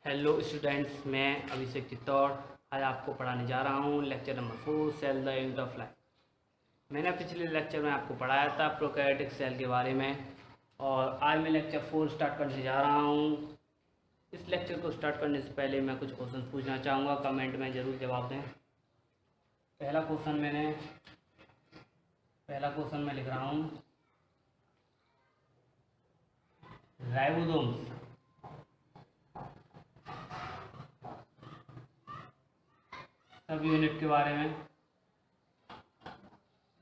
Hello students, मैं अभिषेक चित्तौड़ आज आपको पढ़ाने जा रहा हूँ lecture number 4 cell the unit of life. मैंने पिछले लेक्चर में आपको पढ़ाया था प्रोकैरियोटिक सेल के बारे में और आज मैं लेक्चर 4 स्टार्ट करने जा रहा हूँ। इस लेक्चर को स्टार्ट करने से पहले मैं कुछ क्वेश्चन पूछना चाहूँगा, कमेंट में ज़रूर जवाब दें। पहला क्वेश्चन मैं लिख रहा हूँ, राइबोसोम्स सब यूनिट के बारे में,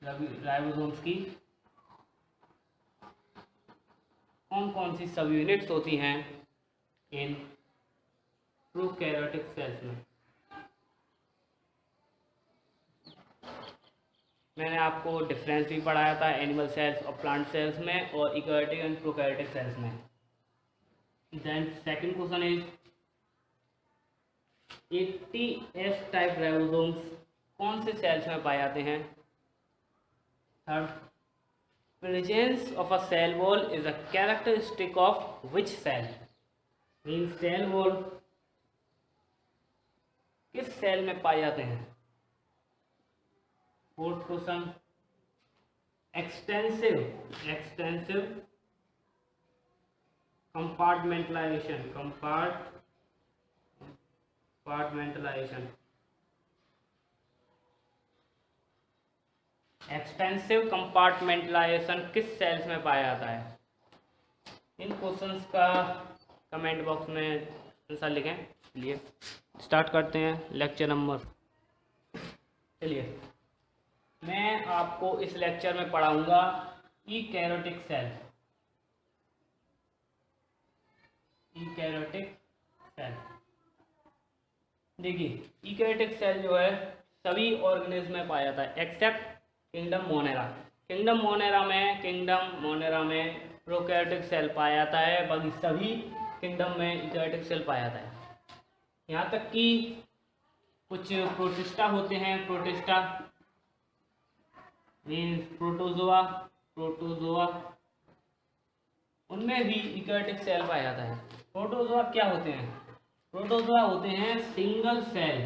राइबोसोम्स की कौन कौन सी सब यूनिट्स होती हैं इन प्रोकैरियोटिक सेल्स में। मैंने आपको डिफरेंस भी पढ़ाया था एनिमल सेल्स और प्लांट सेल्स में और यूकैरियोटिक एंड प्रोकैरियोटिक सेल्स में। Then second question is 80S type ribosomes कौन से सेल्स में पाए जाते हैं। Third, presence of a cell wall is a characteristic of which cell. Mean cell wall किस सेल में पाए जाते हैं। Fourth question, extensive compartmentalisation extensive compartmentalisation किस सेल्स में पाया जाता है। इन क्वेश्चंस का कमेंट बॉक्स में आंसर लिखें। चलिए स्टार्ट करते हैं लेक्चर नंबर। चलिए मैं आपको इस लेक्चर में पढ़ाऊंगा यूकैरियोटिक सेल। देखिए यूकैरियोटिक सेल जो है सभी ऑर्गेनिज्म में पाया जाता है एक्सेप्ट किंगडम मोनेरा में प्रोकैरियोटिक सेल पाया जाता है, बाकी सभी किंगडम में यूकैरियोटिक सेल पाया जाता है। यहाँ तक कि कुछ प्रोटिस्टा होते हैं, प्रोटिस्टा मीन्स प्रोटोजोआ उनमें भी यूकैरियोटिक सेल पाया जाता है। प्रोटोजोआ क्या होते हैं? प्रोटोजोआ होते हैं single cell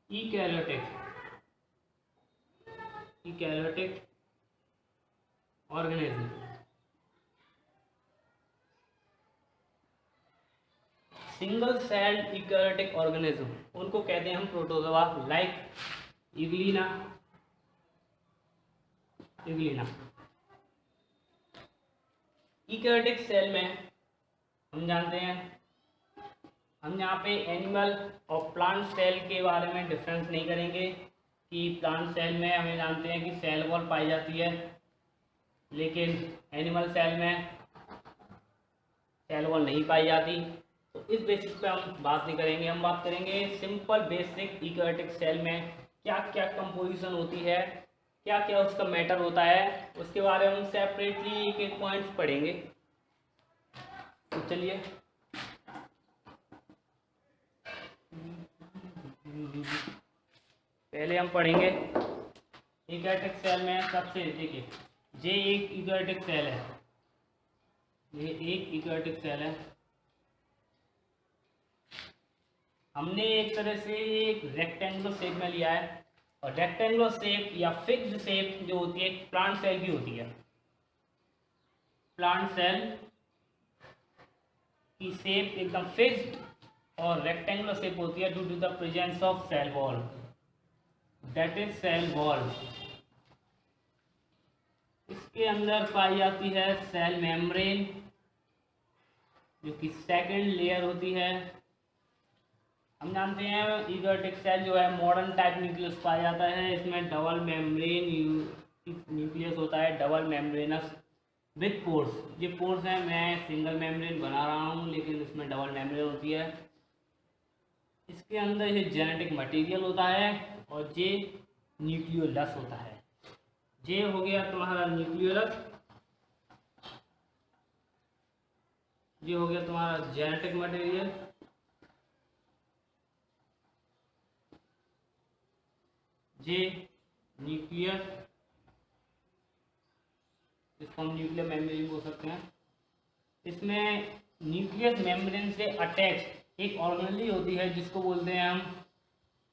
eukaryotic organism. Single cell eukaryotic organism उनको कहते हैं हम protozoa, like euglena. Eukaryotic cell में हम जानते हैं, हम यहाँ पे एनिमल और प्लांट सेल के बारे में डिफरेंस नहीं करेंगे कि प्लांट सेल में हमें जानते हैं कि सेल वॉल पाई जाती है, लेकिन एनिमल सेल में सेल वॉल नहीं पाई जाती। तो इस बेसिस पे हम बात नहीं करेंगे, हम बात करेंगे सिंपल बेसिक यूकैरियोटिक सेल में क्या क्या कंपोजिशन होती है, क्या क्या उसका मैटर होता है, उसके बारे में हम सेपरेटली एक एक पॉइंट्स पढ़ेंगे। तो चलिए पहले हम पढ़ेंगे यूकैरियोटिक सेल में। सबसे देखिए ये एक यूकैरियोटिक सेल है, ये एक यूकैरियोटिक सेल है। हमने एक तरह से एक रेक्टेंगुलर शेप में लिया है और रेक्टेंगुलर शेप या फिक्स्ड शेप जो होती है प्लांट सेल की होती है। प्लांट सेल की शेप एकदम फिक्स्ड और रेक्टेंगुलर शेप होती है due to the presence of cell wall, that is cell wall. इसके अंदर पाई जाती है सेल मेम्ब्रेन जो कि सेकंड लेयर होती है। हम जानते हैं यूकैरियोटिक सेल जो है मॉडर्न टाइप न्यूक्लियस पाया जाता है, इसमें डबल मेम्ब्रेन न्यूक्लियस होता है, डबल मेम्ब्रेनस विथ पोर्स। ये पोर्स है, मैं सिंगल मेम्ब्रेन बना रहा हूँ लेकिन इसमें डबल मेम्ब्रेन होती है। इसके अंदर ये जेनेटिक मटेरियल होता है और ये न्यूक्लियोलस होता है। ये हो गया तुम्हारा न्यूक्लियोलस, ये हो गया तुम्हारा जेनेटिक मटेरियल। ये न्यूक्लियस, इसको हम न्यूक्लियर मेम्ब्रेन बोल सकते हैं। इसमें न्यूक्लियस मेम्ब्रेन से अटैच एक ऑर्गेनेली होती है जिसको बोलते हैं हम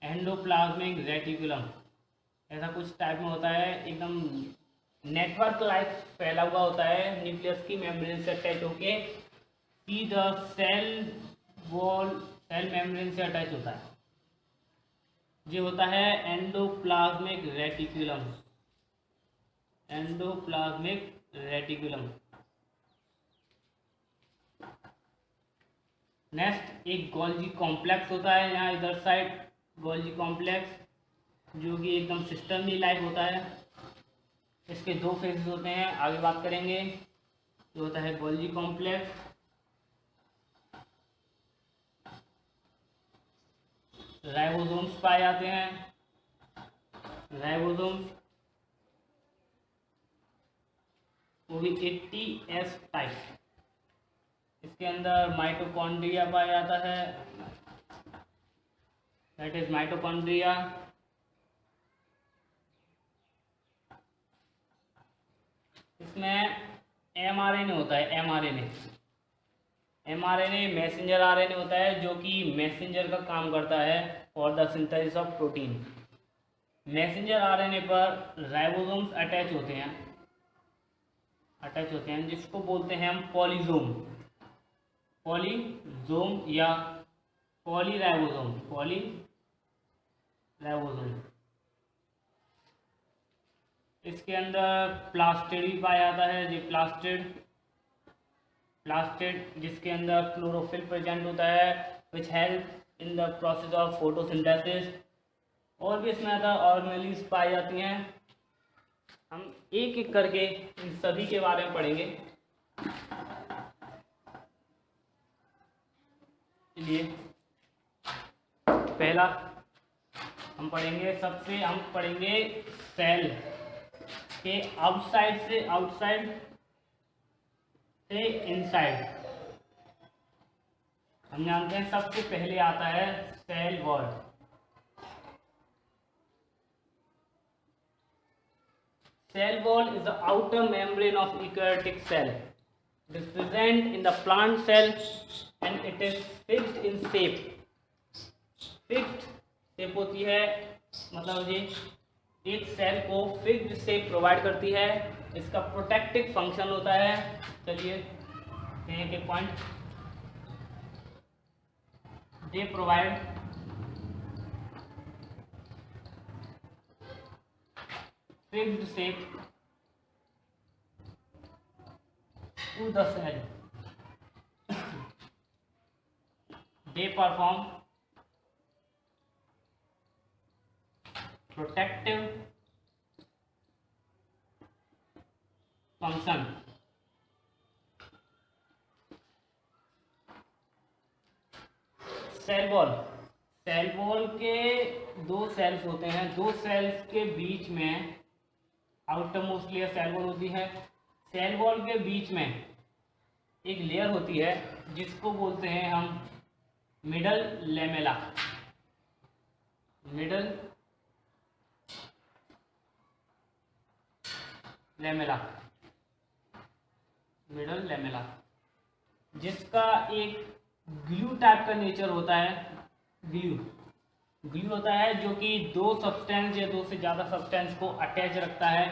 एंडोप्लाज्मिक रेटिकुलम। ऐसा कुछ टाइप में होता है, एकदम नेटवर्क लाइक फैला हुआ होता है न्यूक्लियस की मेम्ब्रेन से अटैच होके सीधा सेल वॉल, सेल मेम्ब्रेन से अटैच होता है। ये होता है endoplasmic reticulum, endoplasmic reticulum. Next एक गोल्गी कॉम्प्लेक्स होता है, यहाँ इधर साइड गोल्गी कॉम्प्लेक्स, जो कि एकदम सिस्टम ही लाइक होता है। इसके दो फेजेस होते हैं, आगे बात करेंगे। ये होता है गोल्गी कॉम्प्लेक्स, राइबोसोम्स पाए जाते हैं, राइबोसोम्स वो भी 80S टाइप। इसके अंदर माइटोकॉन्ड्रिया पाया जाता है, दैट इज माइटोकॉन्ड्रिया। इसमें mRNA होता है, mRNA मैसेंजर RNA होता है, जो कि मैसेंजर का काम करता है for the synthesis of protein. Messenger RNA पर राइबोसोम्स अटैच होते हैं, जिसको बोलते हैं हम पॉलीजोम, पॉलीजोम या पॉलीराइबोसोम, पॉलीराइबोसोम। इसके अंदर प्लास्टिड भी पाया जाता है, जी प्लास्टिड जिसके अंदर क्लोरोफिल प्रेजेंट होता है, which help in the process of photosynthesis. और भी इसमें अदर ऑर्गेनेल्स पाई जाती हैं। हम एक एक करके इन सभी के बारे में पढ़ेंगे। चलिए पहला हम पढ़ेंगे सेल के आउटसाइड से इनसाइड। हम जानते हैं सबसे पहले आता है cell wall. Cell wall is the outer membrane of eukaryotic cell. It is present in the plant cell and it is fixed in shape. Fixed shape होती है, मतलब ये एक सेल को फिक्स्ड शेप प्रोवाइड करती है। इसका प्रोटेक्टिव फंक्शन होता है। चलिए एक एक point. They provide fixed shape to the cell. They perform protective function. Cell wall के दो सेल्स होते हैं, दो सेल्स के बीच में outermost layer cell wall होती है। सेल वॉल के बीच में एक लेयर होती है जिसको बोलते हैं हम मिडल लेमेला। मिडल लेमेला जिसका एक ग्लू टाइप का नेचर होता है। ग्लू होता है जो कि दो सब्सटेंस या दो से ज़्यादा सब्सटेंस को अटैच रखता है।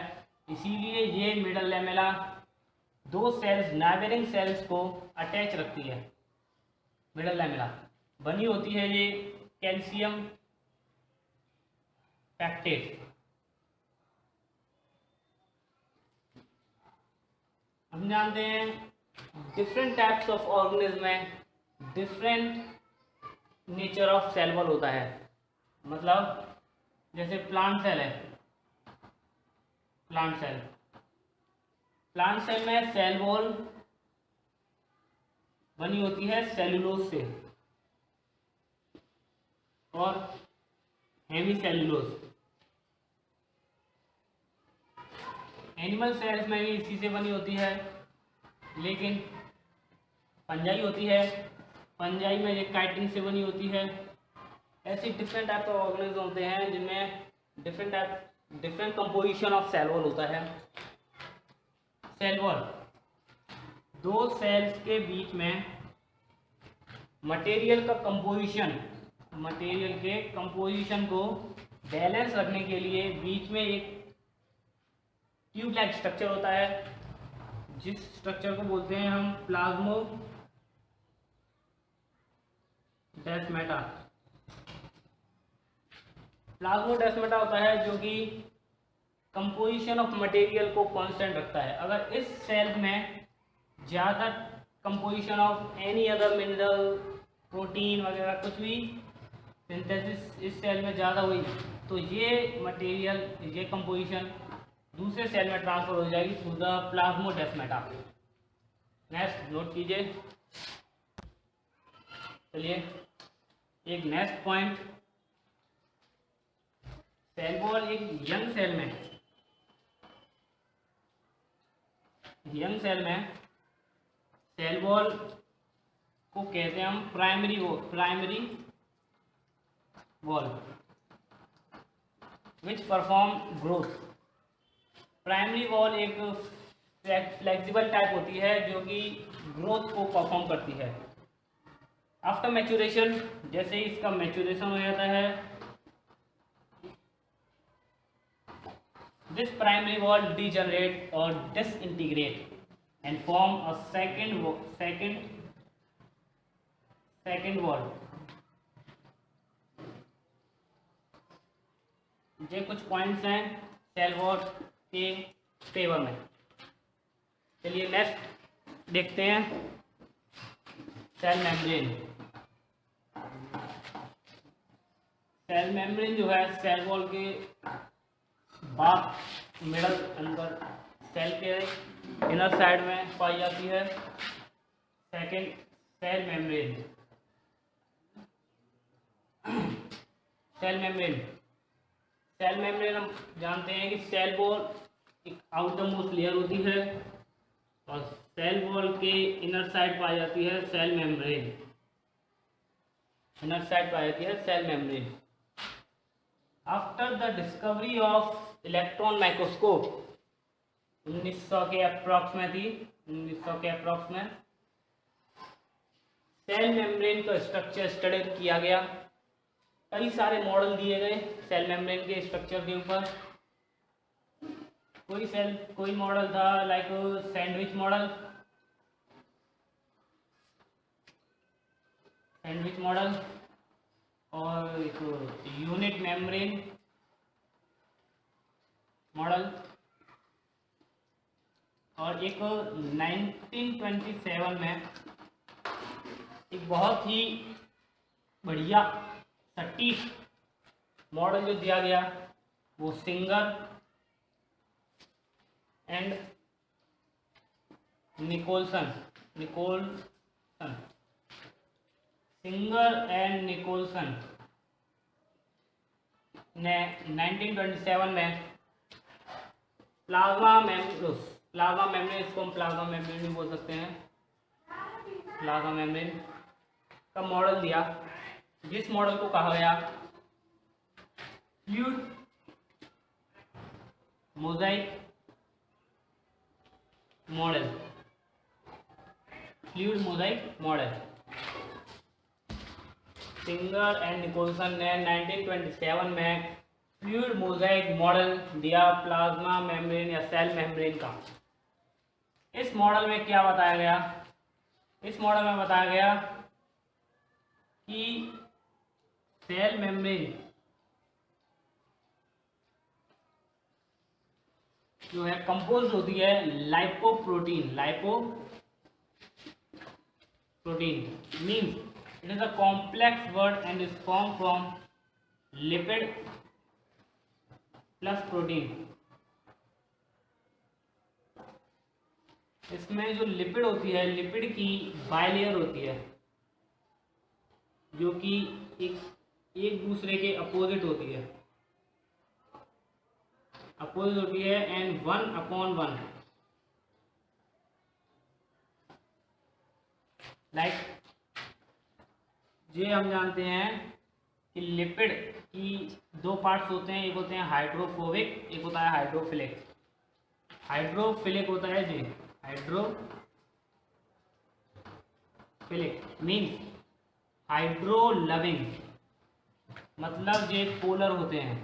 इसीलिए ये मिडल लेमेला दो सेल्स, नाइबरिंग सेल्स को अटैच रखती है। मिडल लेमेला बनी होती है ये कैल्शियम पैक्टेट। हम जानते हैं डिफरेंट टाइप्स ऑफ ऑर्गेनिज्म में different nature of cell wall होता है। मतलब जैसे प्लांट सेल है, प्लांट सेल में सेल वॉल बनी होती है सेलुलोज से और हेमी सेलुलोज। एनिमल सेल्स में भी इसी से बनी होती है, लेकिन फंजाई होती है, फंजाई में ये काइटिन से बनी होती है। ऐसे डिफरेंट टाइप के ऑर्गेनिज्म होते हैं जिनमें different composition of cell wall होता है। सेल वॉल दो सेल्स के बीच में मटेरियल के कंपोजिशन को बैलेंस रखने के लिए बीच में एक ट्यूब लाइक स्ट्रक्चर होता है, जिस स्ट्रक्चर को बोलते हैं हम प्लाज्मोडेस्माटा। प्लाज्मोडेस्माटा होता है जो कि कंपोजिशन ऑफ मटेरियल को कांस्टेंट रखता है। अगर इस सेल में ज़्यादा composition of any other mineral, protein वगैरह कुछ भी सिंथेसिस इस सेल में ज़्यादा हुई तो ये मटेरियल, ये कंपोजिशन दूसरे सेल में ट्रांसफर हो जाएगी through the plasmodesmata. Next note कीजिए। चलिए एक नेक्स्ट पॉइंट, सेल वॉल एक यंग सेल वॉल को कहते हैं हम primary wall which perform growth. Primary wall एक फ्लेक्सिबल टाइप होती है जो कि ग्रोथ को परफॉर्म करती है। आफ्टर मैच्योरेशन, जैसे ही इसका मैच्योरेशन हो जाता है, दिस प्राइमरी वॉल डीजनरेट और disintegrate and form a second wall। ये कुछ पॉइंट्स हैं सेल वॉल के फेवर में। चलिए नेक्स्ट देखते हैं सेल मेम्ब्रेन। सेल मेम्ब्रेन जो है सेल वॉल के बाद मिडल अंदर सेल के इनर साइड में पाई जाती है। Second cell membrane. Cell membrane हम जानते हैं कि सेल वॉल एक आउटर मोस्ट लेयर होती है और सेल वॉल के इनर साइड पाई जाती है cell membrane. After the discovery of electron microscope 1900 के अप्रॉक्स में सेल मेम्ब्रेन का स्ट्रक्चर स्टडी किया गया। कई सारे मॉडल दिए गए सेल मेम्ब्रेन के स्ट्रक्चर के ऊपर। कोई मॉडल था लाइक सैंडविच मॉडल और एक यूनिट मेम्ब्रेन मॉडल, और एक 1927 में एक बहुत ही बढ़िया सटीक मॉडल जो दिया गया वो सिंगर एंड निकोलसन ने 1927 में प्लाज्मा मेम्ब्रेन, इसको हम प्लाज्मा मेम्ब्रेन भी बोल सकते हैं, प्लाज्मा मेम्ब्रेन का मॉडल दिया, जिस मॉडल को कहा गया fluid mosaic model. Singer and Nicolson ने 1927 में फ्लूइड मोजाइक मॉडल दिया प्लाज्मा मेम्ब्रेन या सेल मेम्ब्रेन का। इस मॉडल में क्या बताया गया? इस मॉडल में बताया गया कि सेल मेम्ब्रेन जो है कंपोज होती है lipoprotein means it is a complex word and is form from lipid plus protein. इसमें जो लिपिड होती है, लिपिड की बाइलेयर होती है जो कि एक दूसरे के अपोजिट होती है एंड 1/1 लाइक ये हम जानते हैं कि लिपिड की दो पार्ट्स होते हैं, एक होते हैं हाइड्रोफोबिक, एक होता है हाइड्रोफिलिक। हाइड्रोफिलिक होता है जी hydrophilic philic means hydro loving, मतलब ये पोलर होते हैं,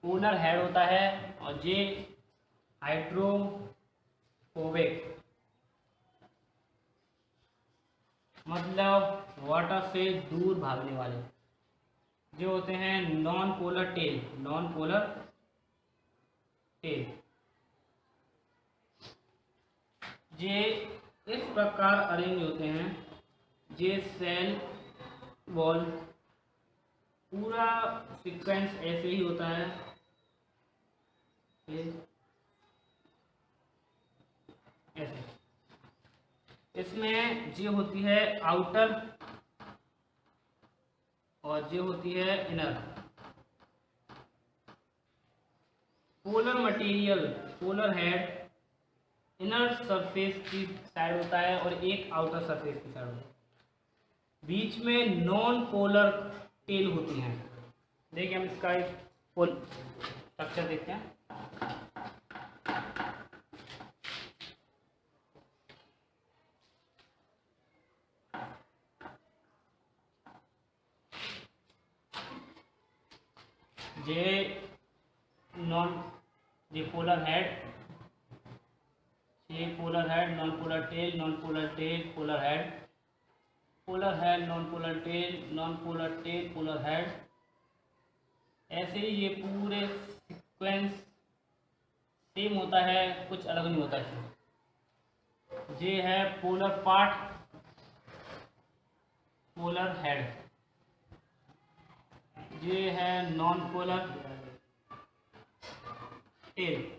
पोलर हेड होता है, और ये हाइड्रोफोबिक मतलब वाटर से दूर भागने वाले, जो होते हैं non polar tail, non polar tail. ये इस प्रकार अरेंज होते हैं, ये सेल वॉल पूरा सीक्वेंस ऐसे ही होता है, ऐसे। इसमें जो होती है आउटर और जो होती है inner. Polar material, polar head inner surface की साइड होता है और एक आउटर सरफेस की साइड होता है। बीच में नॉन पोलर टेल होती हैं। देखिए हम इसका एक फुल स्ट्रक्चर देखते हैं। ये पोलर हेड, ये polar head, non polar tail, non polar tail, polar head, polar head, non polar tail, non polar tail, polar head. ऐसे ही ये पूरे सीक्वेंस सेम होता है, कुछ अलग नहीं होता है। ये है पोलर पार्ट, पोलर हेड। ये है नॉन पोलर टेल।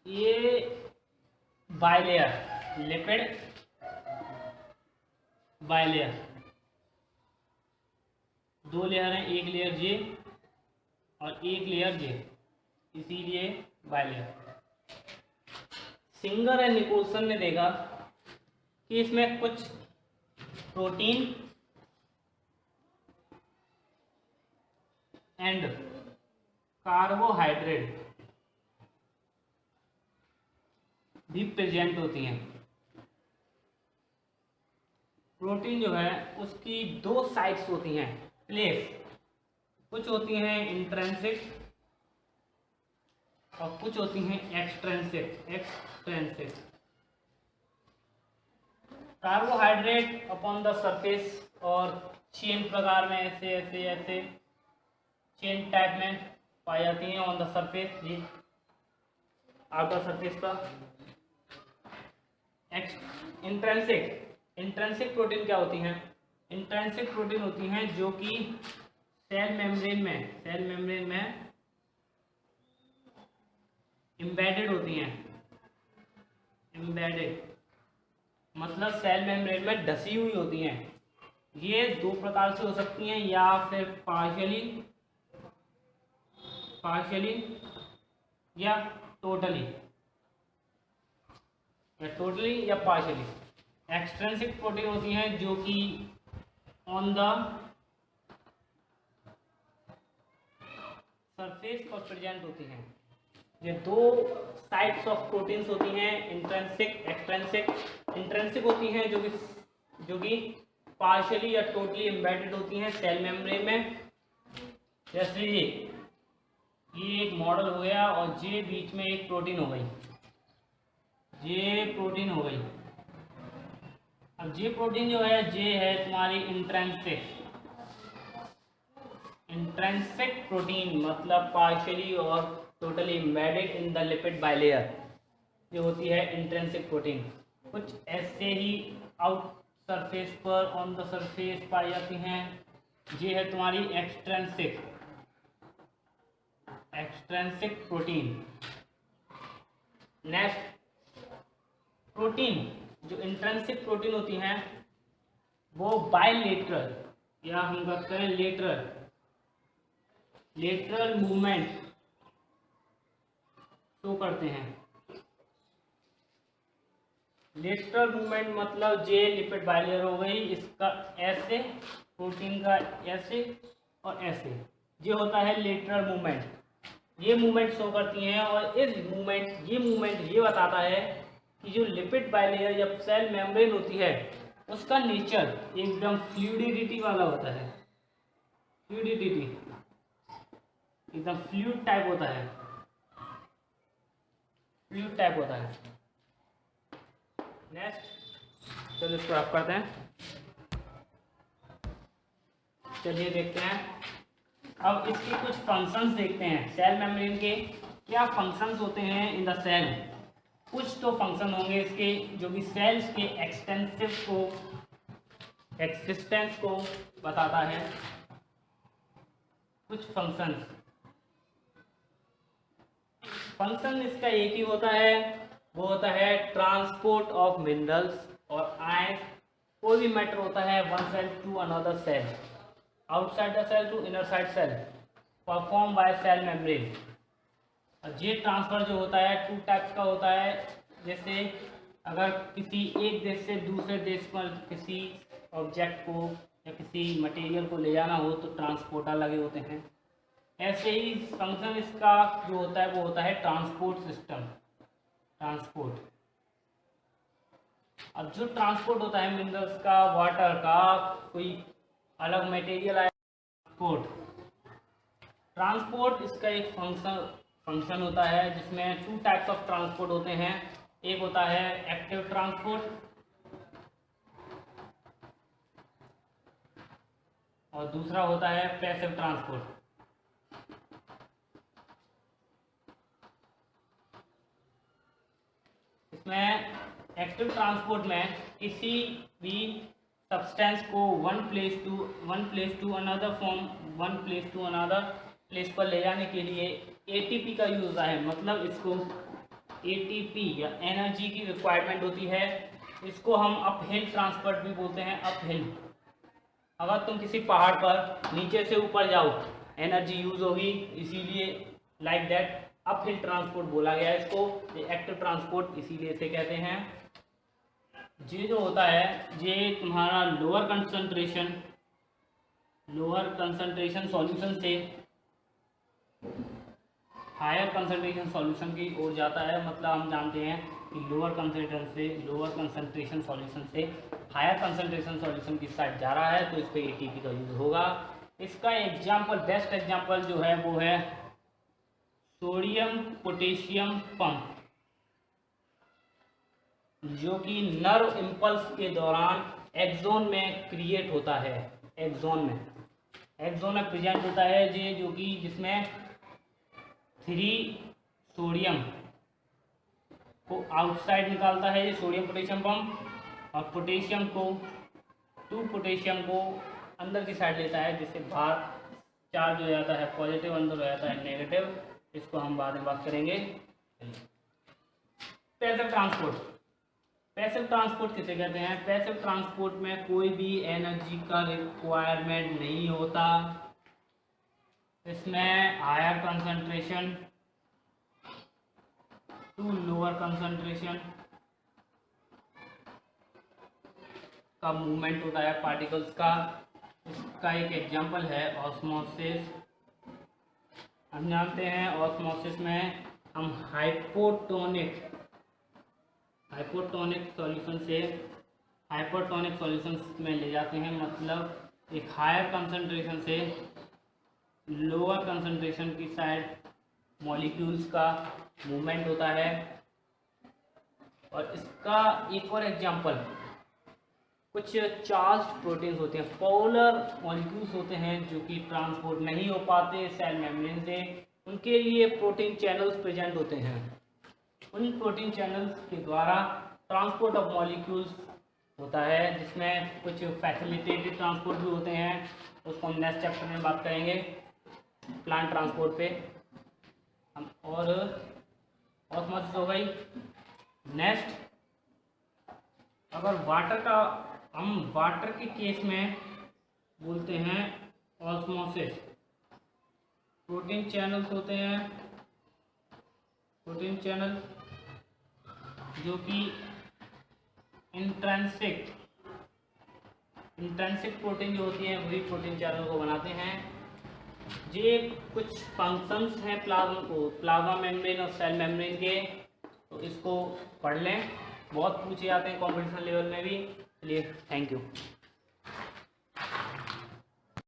ये बाइलेयर, लिपिड बाइलेयर, दो लेयर हैं, एक लेयर जे और एक लेयर जे, इसीलिए बाइलेयर। सिंगर एंड निकोलसन ने देखा कि इसमें कुछ प्रोटीन एंड कार्बोहाइड्रेट भी प्रेजेंट होती हैं। प्रोटीन जो है उसकी दो साइड्स होती हैं, प्लेस, कुछ होती हैं इंट्रिंसिक और कुछ होती हैं extrinsic. Extrinsic carbohydrate upon the surface और चेन प्रकार में ऐसे ऐसे ऐसे चेन टाइप में पाई जाती हैं ऑन द सरफेस, जी आउटर सरफेस पर। इंट्रिंसिक प्रोटीन क्या होती हैं? इंट्रिंसिक प्रोटीन होती हैं जो कि सेल मेम्ब्रेन में एम्बेडेड होती हैं। एम्बेडेड मतलब सेल मेम्ब्रेन में ढसी हुई होती हैं। ये दो प्रकार से हो सकती हैं, या फिर पार्शियली या टोटली, या पार्शियली। एक्सट्रिंसिक प्रोटीन होती हैं जो कि ऑन द सरफेस पर प्रेजेंट होती हैं। ये दो टाइप्स ऑफ प्रोटीन्स होती हैं, इंट्रिंसिक, एक्सट्रिंसिक। इंट्रिंसिक होती हैं जो कि पार्शियली या टोटली एम्बेडेड होती हैं सेल मेम्ब्रेन में। जैसे ये एक मॉडल हो गया और ये बीच में एक प्रोटीन हो गई, ये प्रोटीन हो गई। अब ये प्रोटीन जो है ये है तुम्हारी इंट्रिंसिक प्रोटीन, मतलब पार्शियली और totally embedded in the lipid bilayer, ये होती है इंट्रिंसिक प्रोटीन। कुछ ऐसे ही आउट सरफेस पर ऑन द सरफेस पाई जाती हैं। ये है तुम्हारी एक्सट्रिंसिक प्रोटीन। नेक्स्ट प्रोटीन जो इंट्रिंसिक प्रोटीन होती हैं वो बाइलेटरल, या हम कहते हैं लेटरल मूवमेंट शो करते हैं। लेटरल मूवमेंट मतलब जे लिपिड बाइलेयर हो गई, इसका ऐसे, प्रोटीन का ऐसे और ऐसे, ये होता है लेटरल मूवमेंट। ये मूवमेंट शो करती हैं, और ये मूवमेंट ये बताता है कि जो लिपिड बाइलेयर जब सेल मेम्ब्रेन होती है उसका नेचर एकदम फ्लूइडिटी वाला होता है, फ्लूइडिटी एकदम फ्लूइड टाइप होता है, फ्लूइड टाइप होता है। नेक्स्ट चलिए इसको ऑफ करते हैं। चलिए देखते हैं अब इसके कुछ फंक्शंस देखते हैं। सेल मेम्ब्रेन के क्या फंक्शंस होते हैं इन द सेल। कुछ तो फंक्शन होंगे इसके जो कि सेल्स के एक्सिस्टेंस को बताता है। कुछ फंक्शन इसका एक ही होता है, वो होता है ट्रांसपोर्ट ऑफ मिनरल्स और आयंस। कोई भी मैटर होता है one cell to another cell, outside the cell to inner side cell, perform by cell membrane. और ये ट्रांसफ़र जो होता है टू टाइप्स का होता है। जैसे अगर किसी एक देश से दूसरे देश पर किसी ऑब्जेक्ट को या किसी मटेरियल को ले जाना हो तो ट्रांसपोर्टर लगे होते हैं। ऐसे ही फंक्शन इसका जो होता है वो होता है ट्रांसपोर्ट सिस्टम, ट्रांसपोर्ट। अब जो ट्रांसपोर्ट होता है मिनरल्स का, वाटर का, कोई अलग मटेरियल आया, ट्रांसपोर्ट इसका एक फंक्शन होता है जिसमें टू टाइप्स ऑफ ट्रांसपोर्ट होते हैं। एक होता है एक्टिव ट्रांसपोर्ट और दूसरा होता है पैसिव ट्रांसपोर्ट। इसमें एक्टिव ट्रांसपोर्ट में किसी भी सब्सटेंस को one place to another place पर ले जाने के लिए एटीपी का यूज होता है। मतलब इसको एटीपी या एनर्जी की रिक्वायरमेंट होती है। इसको हम अपहिल ट्रांसपोर्ट भी बोलते हैं, अपहिल। अगर तुम किसी पहाड़ पर नीचे से ऊपर जाओ एनर्जी यूज होगी, इसीलिए लाइक दैट अपहिल ट्रांसपोर्ट बोला गया है इसको। एक्टिव ट्रांसपोर्ट इसीलिए इसे कहते हैं। ये जो होता है ये तुम्हारा लोअर कंसंट्रेशन सॉल्यूशन से हायर कंसंट्रेशन सॉल्यूशन की ओर जाता है। मतलब हम जानते हैं कि लोअर कंसंट्रेशन सॉल्यूशन से हायर कंसंट्रेशन सॉल्यूशन की साइड जा रहा है तो इस पर एटीपी का यूज होगा। इसका एग्जाम्पल, बेस्ट एग्जाम्पल जो है वो है सोडियम पोटेशियम पंप, जो कि नर्व इम्पल्स के दौरान एक्सोन में क्रिएट होता है। एक्सोन में प्रेजेंट होता है ये, जो कि जिसमें 3 सोडियम को आउटसाइड निकालता है ये सोडियम पोटेशियम पंप, और 2 पोटेशियम को अंदर की साइड लेता है, जिससे बाहर चार्ज हो जाता है पॉजिटिव, अंदर हो जाता है नेगेटिव। इसको हम बाद में बात करेंगे। पैसिव ट्रांसपोर्ट किसे कहते हैं। पैसिव ट्रांसपोर्ट में कोई भी एनर्जी का रिक्वायरमेंट नहीं होता। इसमें higher concentration to lower concentration का मूवमेंट होता है पार्टिकल्स का। इसका एक एग्जांपल है ऑस्मोसिस। हम जानते हैं ऑस्मोसिस में हम हाइपोटोनिक सॉल्यूशन में ले जाते हैं। मतलब एक हायर कंसंट्रेशन से लोअर कंसंट्रेशन की साइड मॉलिक्यूल्स का मूवमेंट होता है। और इसका एक और एग्जांपल, कुछ चार्ज्ड प्रोटीन्स होते हैं, पोलर मॉलिक्यूल्स होते हैं जो कि ट्रांसपोर्ट नहीं हो पाते सेल मेम्ब्रेन से, उनके लिए प्रोटीन चैनल्स प्रेजेंट होते हैं। उन प्रोटीन चैनल्स के द्वारा ट्रांसपोर्ट ऑफ मॉलिक्यूल्स होता है, जिसमें कुछ फैसिलिटेटेड ट्रांसपोर्ट भी होते हैं। उसको हम नेक्स्ट चैप्टर में बात करेंगे प्लांट ट्रांसपोर्ट पे। हम और ऑस्मोसिस हो गई। नेक्स्ट, अगर हम वाटर के केस में बोलते हैं ऑस्मोसिस। प्रोटीन चैनल्स होते हैं, प्रोटीन चैनल जो कि इंट्रिंसिक प्रोटीन जो होती है वही प्रोटीन चैनल को बनाते हैं। ये कुछ फंक्शंस हैं प्लाज्मा मेम्ब्रेन और सेल मेम्ब्रेन के, तो इसको पढ़ लें, बहुत पूछे जाते हैं कंपटीशन लेवल में भी। चलिए, थैंक यू।